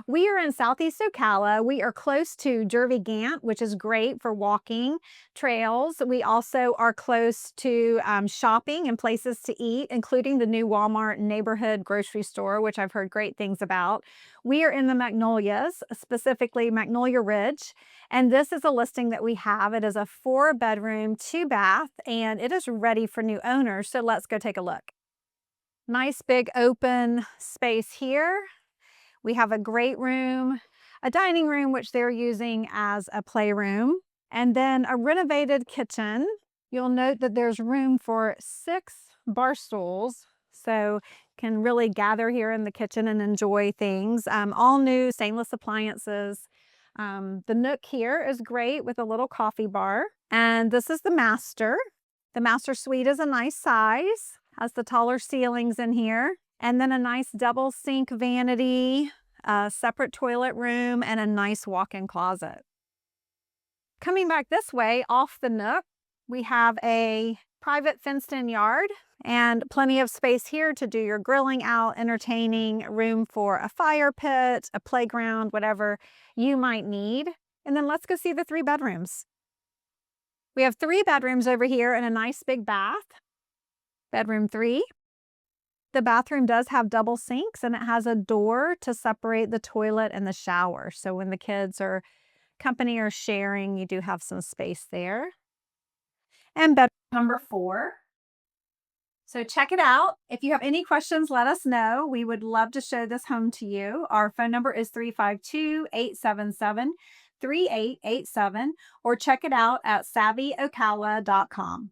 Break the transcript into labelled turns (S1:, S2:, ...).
S1: We are in Southeast Ocala. We are close to Jervy Gant, which is great for walking trails. We also are close to shopping and places to eat, including the new Walmart neighborhood grocery store, which I've heard great things about. We are in the Magnolias, specifically Magnolia Ridge, and this is a listing that we have. It is a 4-bedroom, 2-bath, and it is ready for new owners. So let's go take a look. Nice big open space here. We have a great room, a dining room, which they're using as a playroom, and then a renovated kitchen. You'll note that there's room for 6 bar stools, so can really gather here in the kitchen and enjoy things. All new stainless appliances. The nook here is great with a little coffee bar. And this is the master. The master suite is a nice size, has the taller ceilings in here. And then a nice double sink vanity, a separate toilet room, and a nice walk-in closet. Coming back this way off the nook, we have a private fenced-in yard and plenty of space here to do your grilling out, entertaining, room for a fire pit, a playground, whatever you might need. And then let's go see the 3 bedrooms. We have 3 bedrooms over here and a nice big bath. Bedroom 3. The bathroom does have double sinks and it has a door to separate the toilet and the shower. So when the kids are company or sharing, you do have some space there. And bedroom number 4. So check it out. If you have any questions, let us know. We would love to show this home to you. Our phone number is 352-877-3887, or check it out at savvyocala.com.